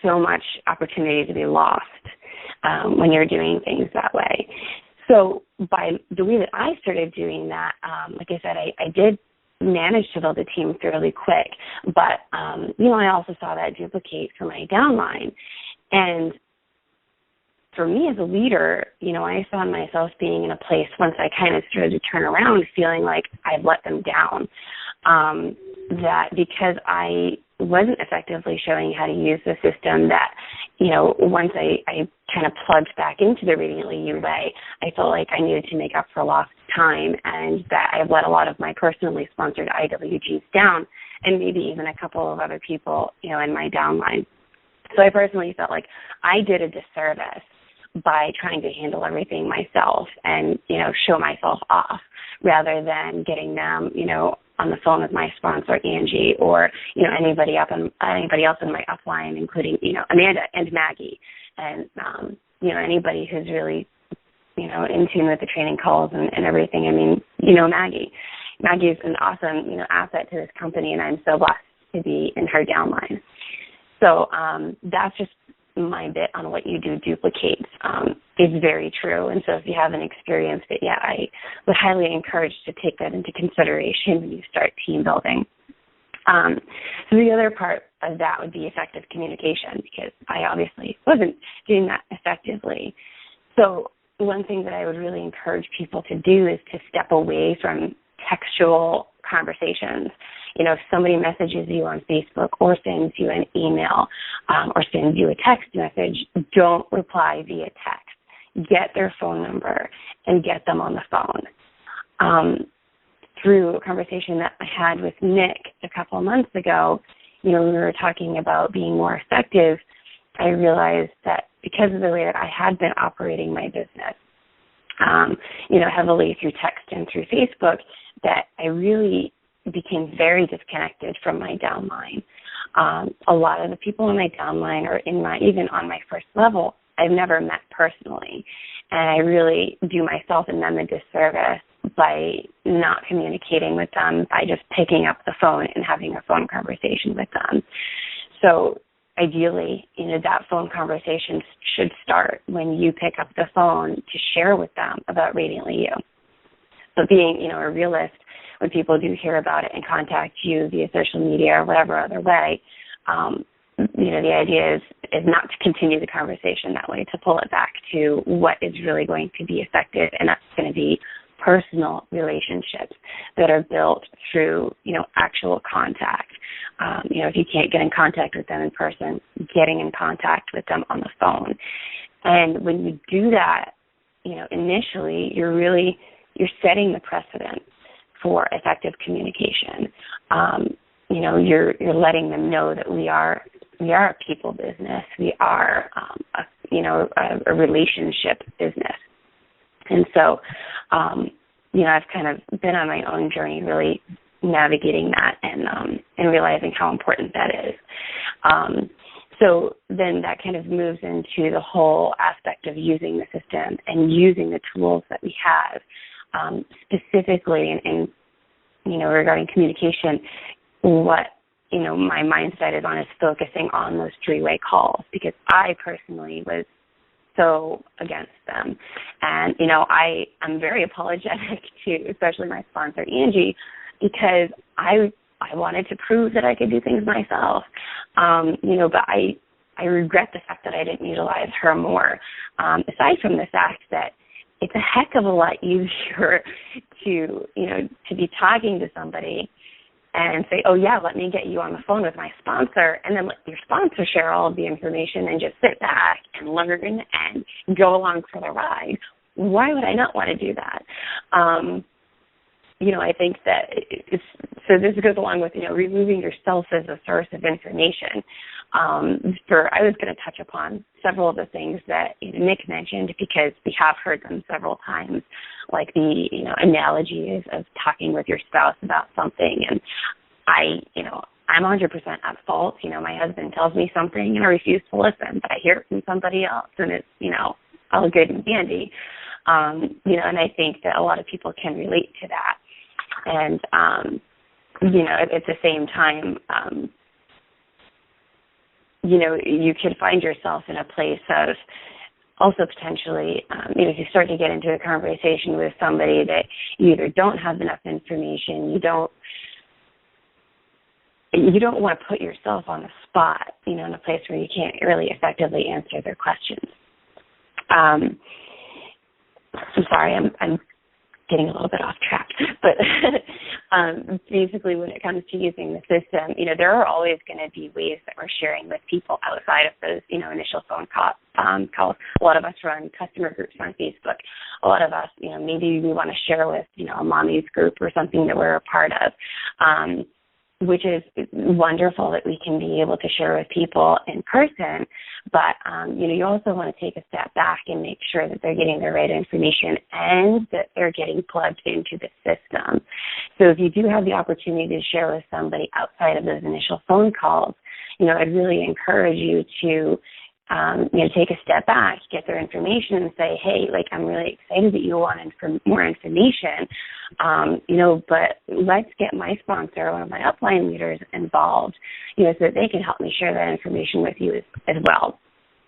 D: so much opportunity to be lost when you're doing things that way. So by the way that I started doing that, like I said, I did manage to build a team fairly quick, but, I also saw that duplicate for my downline. And for me as a leader, I found myself being in a place once I kind of started to turn around feeling like I'd let them down, that because I wasn't effectively showing how to use the system that, once I kind of plugged back into the Radiantly You way, I felt like I needed to make up for lost time and that I've let a lot of my personally sponsored IWGs down and maybe even a couple of other people, in my downline. So I personally felt like I did a disservice by trying to handle everything myself and, show myself off rather than getting them, on the phone with my sponsor, Angie, or, anybody else in my upline, including, Amanda and Maggie and, anybody who's really, in tune with the training calls and everything. I mean, Maggie. Maggie is an awesome, asset to this company, and I'm so blessed to be in her downline. So that's just my bit on what you do duplicates. It's very true. And so if you haven't experienced it yet, I would highly encourage to take that into consideration when you start team building. So the other part of that would be effective communication, because I obviously wasn't doing that effectively. So one thing that I would really encourage people to do is to step away from textual conversations. If somebody messages you on Facebook or sends you an email or sends you a text message, don't reply via text. Get their phone number and get them on the phone. Through a conversation that I had with Nick a couple of months ago, when we were talking about being more effective, I realized that because of the way that I had been operating my business, heavily through text and through Facebook, that I really became very disconnected from my downline. A lot of the people in my downline or even on my first level, I've never met personally. And I really do myself and them a disservice by not communicating with them, by just picking up the phone and having a phone conversation with them. So ideally, that phone conversation should start when you pick up the phone to share with them about Radiantly You. But being, a realist, when people do hear about it and contact you via social media or whatever other way, the idea is not to continue the conversation that way, to pull it back to what is really going to be effective, and that's going to be personal relationships that are built through, actual contact. If you can't get in contact with them in person, getting in contact with them on the phone. And when you do that, initially you're setting the precedent for effective communication. You're letting them know that we are a people business. We are, a relationship business. And so, I've kind of been on my own journey, really navigating that and realizing how important that is. So then that kind of moves into the whole aspect of using the system and using the tools that we have, specifically in regarding communication. What my mindset is on is focusing on those three-way calls, because I personally was so against them. And, I'm very apologetic to especially my sponsor, Angie, because I wanted to prove that I could do things myself. But I regret the fact that I didn't utilize her more, aside from the fact that it's a heck of a lot easier to be talking to somebody and say, oh, yeah, let me get you on the phone with my sponsor, and then let your sponsor share all of the information and just sit back and learn and go along for the ride. Why would I not want to do that? I think that so this goes along with, removing yourself as a source of information. I was going to touch upon several of the things that Nick mentioned, because we have heard them several times, like the analogy of talking with your spouse about something. And I'm 100% at fault. My husband tells me something and I refuse to listen, but I hear it from somebody else, and it's all good and dandy. And I think that a lot of people can relate to that. And at the same time, you could find yourself in a place of also potentially, if you start to get into a conversation with somebody that you either don't have enough information, you don't want to put yourself on the spot, in a place where you can't really effectively answer their questions. I'm sorry, I'm getting a little bit off track, but basically when it comes to using the system, there are always going to be ways that we're sharing with people outside of those, initial phone calls. A lot of us run customer groups on Facebook. A lot of us, maybe we want to share with, a mommy's group or something that we're a part of, which is wonderful that we can be able to share with people in person. But, you also want to take a step back and make sure that they're getting the right information and that they're getting plugged into the system. So if you do have the opportunity to share with somebody outside of those initial phone calls, I'd really encourage you to take a step back, get their information and say, hey, I'm really excited that you want more information, but let's get my sponsor, one of my upline leaders, involved, so that they can help me share that information with you as well.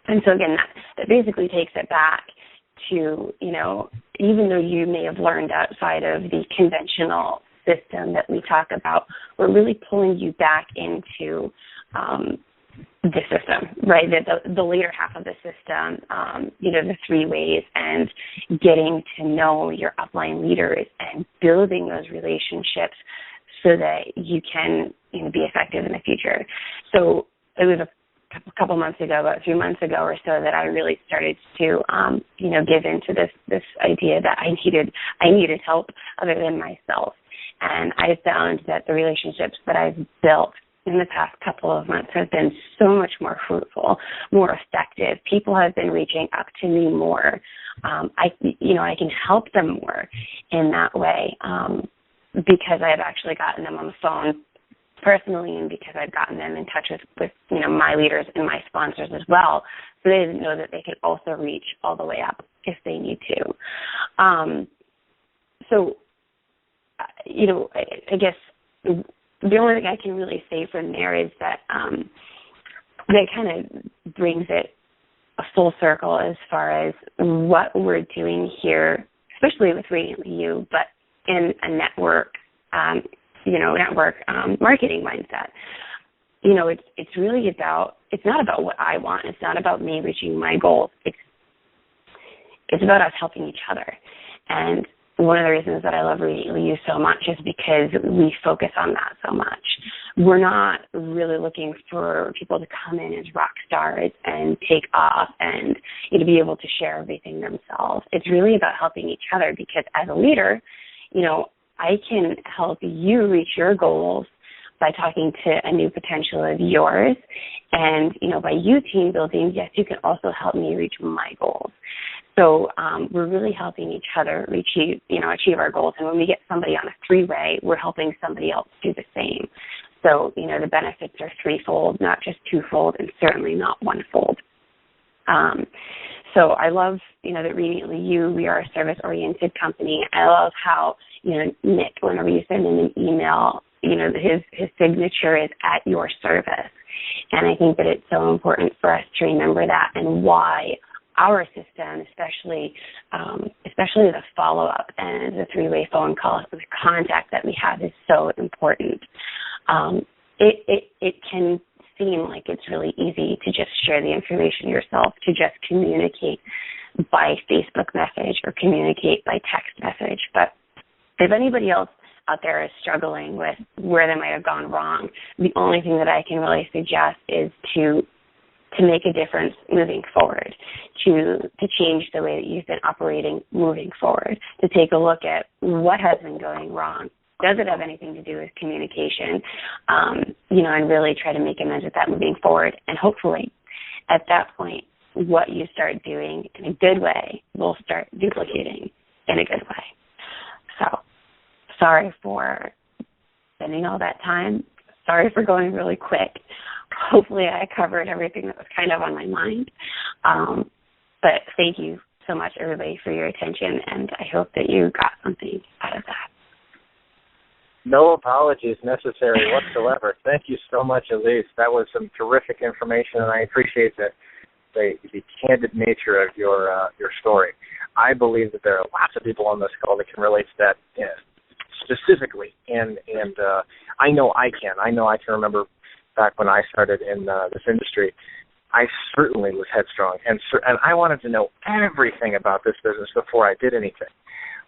D: And so again, that basically takes it back to, even though you may have learned outside of the conventional system that we talk about, we're really pulling you back into the system, right? The later half of the system, the three ways, and getting to know your upline leaders and building those relationships so that you can be effective in the future. So it was a couple months ago, about 3 months ago or so, that I really started to, give into this idea that I needed help other than myself. And I found that the relationships that I've built in the past couple of months have been so much more fruitful, more effective. People have been reaching up to me more. I can help them more in that way because I've actually gotten them on the phone personally, and because I've gotten them in touch with my leaders and my sponsors as well, so they know that they can also reach all the way up if they need to. So I guess the only thing I can really say from there is that that kind of brings it a full circle as far as what we're doing here, especially with Radiantly You, but in a network marketing mindset. It's really it's not about what I want. It's not about me reaching my goals. It's about us helping each other. And one of the reasons that I love Radiantly You so much is because we focus on that so much. We're not really looking for people to come in as rock stars and take off and be able to share everything themselves. It's really about helping each other, because as a leader, I can help you reach your goals by talking to a new potential of yours. And, by you team building, yes, you can also help me reach my goals. So we're really helping each other achieve our goals. And when we get somebody on a three-way, we're helping somebody else do the same. So, the benefits are threefold, not just twofold, and certainly not onefold. So I love, that Radiantly You, we are a service-oriented company. I love how, Nick, whenever you send him an email, his signature is at your service. And I think that it's so important for us to remember that, and why our system, especially the follow-up and the three-way phone call, the contact that we have, is so important. It can seem like it's really easy to just share the information yourself, to just communicate by Facebook message or communicate by text message. But if anybody else out there is struggling with where they might have gone wrong, the only thing that I can really suggest is to make a difference moving forward, to change the way that you've been operating moving forward, to take a look at what has been going wrong. Does it have anything to do with communication? And really try to make amends with that moving forward. And hopefully, at that point, what you start doing in a good way will start duplicating in a good way. So, sorry for spending all that time. Sorry for going really quick. Hopefully I covered everything that was kind of on my mind. But thank you so much, everybody, for your attention, and I hope that you got something out of that.
B: No apologies necessary whatsoever. Thank you so much, Elise. That was some terrific information, and I appreciate the candid nature of your story. I believe that there are lots of people on this call that can relate to that specifically, and I know I can. I know I can remember back when I started in this industry, I certainly was headstrong, and I wanted to know everything about this business before I did anything.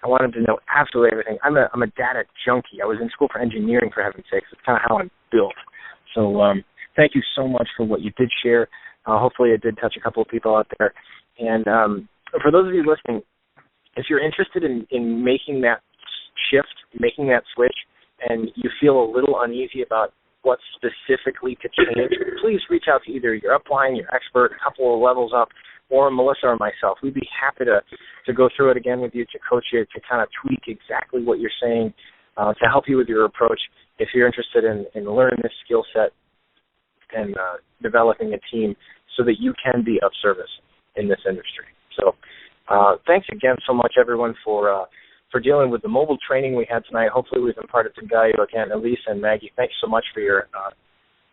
B: I wanted to know absolutely everything. I'm a data junkie. I was in school for engineering, for heaven's sakes. It's kind of how I'm built. So thank you so much for what you did share. Hopefully it did touch a couple of people out there. And for those of you listening, if you're interested in making that shift, making that switch, and you feel a little uneasy about what specifically to change, please reach out to either your upline, your expert, a couple of levels up, or Melissa or myself. We'd be happy to go through it again with you, to coach you, to kind of tweak exactly what you're saying, to help you with your approach if you're interested in learning this skill set and developing a team so that you can be of service in this industry. So thanks again so much, everyone, for dealing with the mobile training we had tonight. Hopefully we've imparted some value. Again, Elise and Maggie, thanks so much for your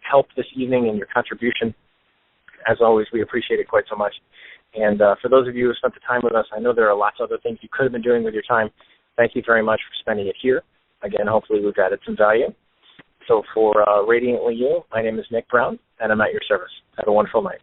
B: help this evening and your contribution. As always, we appreciate it quite so much. And for those of you who spent the time with us, I know there are lots of other things you could have been doing with your time. Thank you very much for spending it here. Again, hopefully we've added some value. So for Radiantly You, my name is Nick Brown, and I'm at your service. Have a wonderful night.